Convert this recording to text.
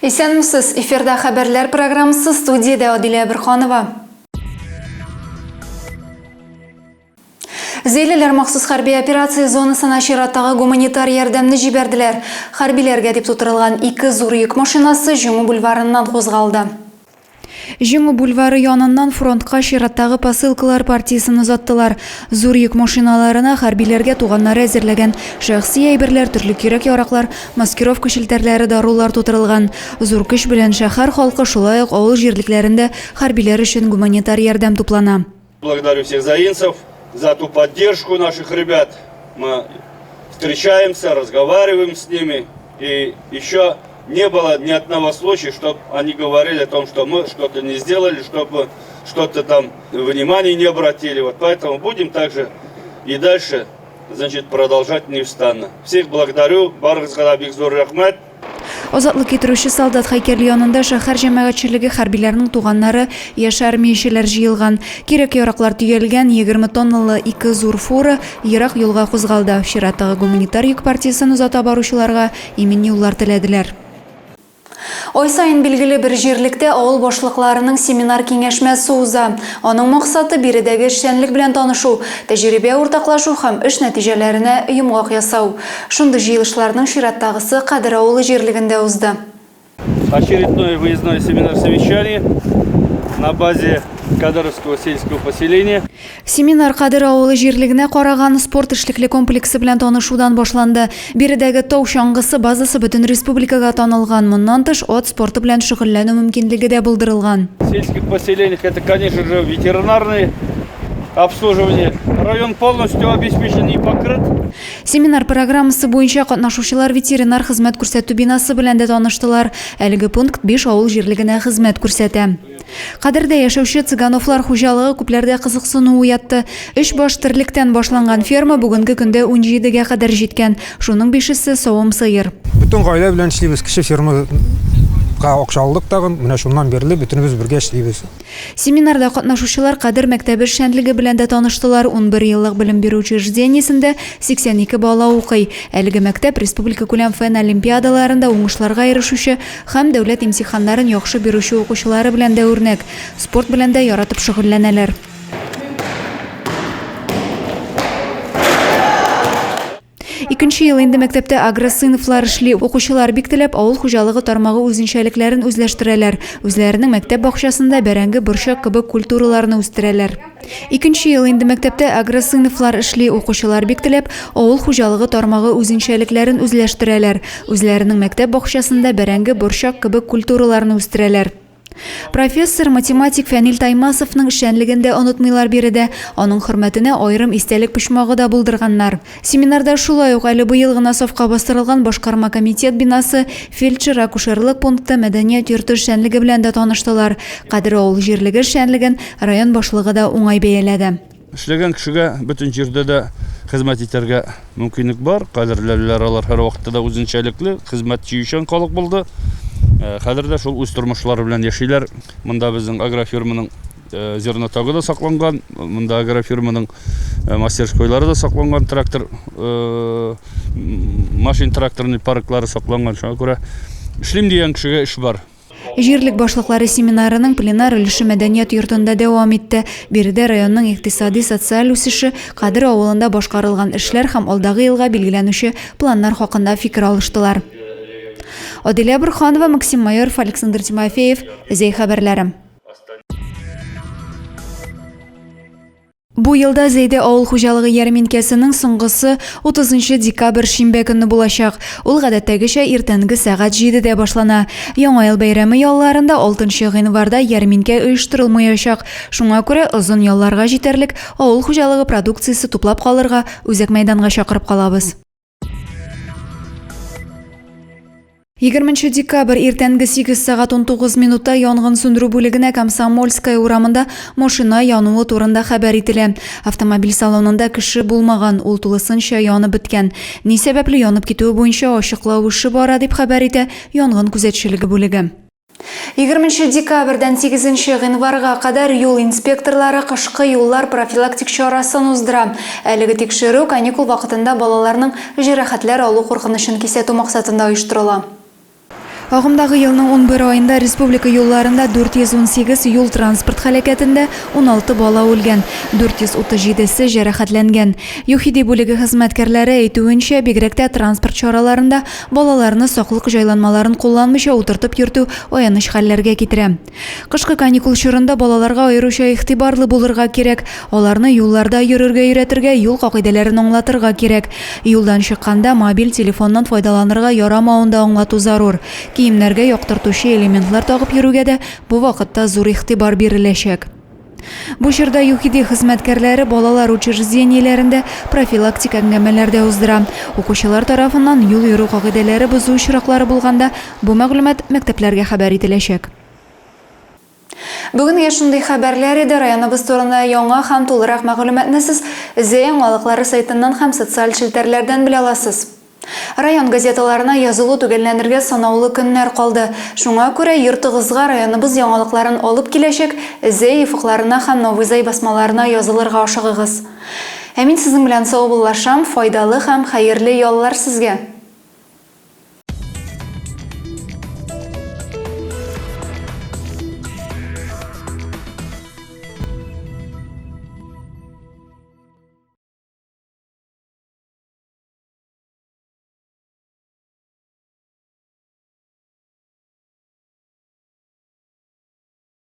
Исәнмесез, эфирда хәбәрләр программасы, студияда Адилә Бирханова. Зейлелер махсус хәрби операция зонасына чираттагы гуманитар ярдәмне җибәрделәр. Хәрбиләргә дип тутырылган 2 зур йөк машинасы Җиңү бульварыннан кузгалды. Җиңү бульвары яныннан фронтка чираттагы посылкалар партиясын узаттылар. Зур йөк машиналарына хәрбиләргә туганнары әзерләгән шәхси әйберләр, төрле кирәк-яраклар, маскировка шелтәрләре, дарулар тутырылган. Зур көч белән шәһәр халкы, шулай ук авыл җирлекләрендә хәрбиләр өчен гуманитар ярдәм туплана. Благодарю всех заинцев за ту поддержку наших ребят. Мы встречаемся, разговариваем с ними. И еще не было ни одного случая, чтобы они говорили о том, что мы что-то не сделали, чтобы что-то там внимания не обратили. Вот поэтому будем также и дальше, значит, продолжать неустанно. Всех благодарю. Барыгызга бик зур рәхмәт. Азатлык китерүче солдат һәйкәле янында шәһәр җәмәгатьчелеге хәрбиләрнең туганнары, яшь армиячеләр җыелган. Кирәк-яраклар төялгән 20 тонналы 2 зур фура ерак юлга кузгалды. Чираттагы гуманитар йөк партиясын узата баручыларга имин юллар теләделәр. Ой сайын билгеле бер җирлектә авыл башлыкларының семинар киңәшмәсе уза. Аның максаты биредәге эшчәнлек белән танышу, тәҗрибә уртаклашу һәм эш нәтиҗәләренә йомгак ясау. Шундый җыелышларның чираттагысы Кадыр авылы җирлегендә узды. Очередной выездной семинар-совещание на базе Кадыровского сельского поселения. Семинар Кадыр авылы җирлегенә караган спорт эшлекле комплексы белән танышудан башланды. Биредәге тау чаңгысы базасы бөтен республикага танылган. Моннан тыш от спорты белән шөгыльләнү мөмкинлеге дә булдырылган. В сельских поселениях это, конечно же, ветеринарное обслуживание. Район полностью обеспечен и покрыт. Семинар программасы буенча катнашучылар ветеринар хезмәт күрсәтү бинасы белән дә таныштылар. Әлеге пункт 5 авыл җирлегенә хезмәт күрсәтә. Кадырда яшәүче цыгановлар хуҗалыгы күпләрдә кызыксыну уятты. 3 баш терлектән башланган ферма бүгенге көндә 17гә кадәр җиткән. Шуның 5-се савым сыер. Бүтән гаилә белән эшлибез, кеше ферма акчалык тагын, менә шуннан бирле бөтенебез бергә эшлибез. Семинарда катнашучылар Кадыр мәктәбе эшчәнлеге белән дә таныштылар. 11 еллык белем бирү учреждениесендә 82 бала укый. Әлеге мәктәп республика күләм фән олимпиадаларында уңышларга ирешүче һәм дәүләт имтиханнарын яхшы бирүче укучылары белән дә үрнәк. Спорт белән дә яратып шөгыльләнәләр. Икенче ел инде мәктәптә агросыйныфлар эшли. Укучылар бик теләп авыл хуҗалыгы тармагы үзенчәлекләрен үзләштерәләр. Үзләренең мәктәп бакчасында бәрәңге, борчак кебек культураларны үстерәләр. Икенче ел инде мәктәптә агросыйныфлар эшли. Укучылар бик теләп авыл хуҗалыгы тармагы үзенчәлекләрен үзләштерәләр. Үзләренең мәктәп бакчасында бәрәңге, борчак кебек культураларны үстерәләр. Профессор математик Фәнил Таймасовның эшчәнлеген дә онытмыйлар биредә. Аның хөрмәтенә аерым истәлек почмагы да булдырганнар. Семинарда шулай ук әле быел гына сафка бастырылган башкарма комитет бинасы, фельдшер-акушерлык пункты, мәдәният йорты эшчәнлеге белән дә таныштылар. Кадыр авыл җирлеге эшчәнлеген район башлыгы да уңай бәяләде. Эшләгән кешегә бөтен җирдә дә хезмәт итәргә мөмкинлек бар. Кадерләр алар һәр вакытта да үзенчәлекле хезмәт җыючан халык булды. Хәзердә шул үз тормышлары белән яшиләр. Монда безнең агрофирманың зернотагы да сакланган, монда агрофирманың мастерскойлары да сакланган, трактор, машин тракторный парклары сакланган. Шуңа күрә эшлим дигән кешегә эш бар. Җирлек башлыклары семинарының пленар өлеше мәдәният йортында дәвам итте. Биредә районның икътисади социаль үсеше, Кадыр авылында башкарылган эшләр һәм алдагы елга билгеләнүче планнар хакында фикер алыштылар. Адилә Бирханова, Максим Майоров, Александр Тимофеев, Зей хәбәрләре. Бу елда Зейдә авыл хуҗалыгы ярминкәсенең соңгысы 30 декабрь шимбә көнне булачак. Ул гадәттәгечә иртәнге сәгать 7дә башлана. Яңа ел бәйрәме ялларында 6 гыйнварда ярминкә оештырылмаячак. Шуңа күрә озын ялларга җитәрлек авыл хуҗалыгы продукциясе туплап калырга үзәк мәйданга чакырып калабыз. 20 декабрь иртәнге 8 сәгать 19 минутта янгын сүндерү бүлегенә Комсомольская урамында машина януы турында хәбәр ителә. Автомобиль салонында кеше булмаган, ул тулысынча янып беткән. Ни сәбәпле янып китүе буенча ачыклау эше бара дип хәбәр итә янгын күзәтчелеге бүлеге. 20 декабрьдән 8 гыйнварга кадәр юл инспекторлары кышкы юллар профилактик чарасын уздыра. Әлеге тикшерү каникул вакытында балаларның җәрәхәтләр алу куркынычын кисәтү максатында оештырыла. Агымдагы елның 11 айында республика юлларында 418 юл транспорт халакәтендә 16 бала үлгән, 437-се җәрәхәтләнгән. ЮХИДИ бүлеге хезмәткәрләре әйтүенчә, бигрәк тә транспорт чараларында балаларны саклык җайланмаларын кулланмыйча утыртып йөртү аяныч хәлләргә китерә. Кышкы каникул чорында балаларга аеруча игътибарлы булырга кирәк. Аларны юлларда йөрергә өйрәтергә, юл кагыйдәләрен аңлатырга кирәк. Юлдан чыкканда мобиль телефоннан файдаланырга ярамавын да аңлату зарур. Киемнәргә яктыртучы элементлар тагып йөрүгә дә бу вакытта зур игътибар биреләчәк. Бу чорда ЮХИДИ хезмәткәрләре балалар учреждениеләрендә профилактик әңгәмәләрдә уздыра. Укучылар тарафыннан юл йөрү кагыйдәләре бозу очраклары булганда бу мәгълүмат мәктәпләргә хәбәр ителәчәк. Бүген шундый хәбәрләр иде. Районыбыз турында яңа һәм тулырак мәгълүматны сез яңалыклары сайтыннан һәм социаль челтәрләрдән белә аласыз. Район газеталарына язылу төгәлләнергә санаулы көннәр калды. Шуңа күрә йортыгызга районыбыз яңалыкларын алып киләчәк ифыкларына һәм новый басмаларына язылырга ашыгыгыз. Мин сезнең белән сау булышам, файдалы һәм хәерле яллар сезгә.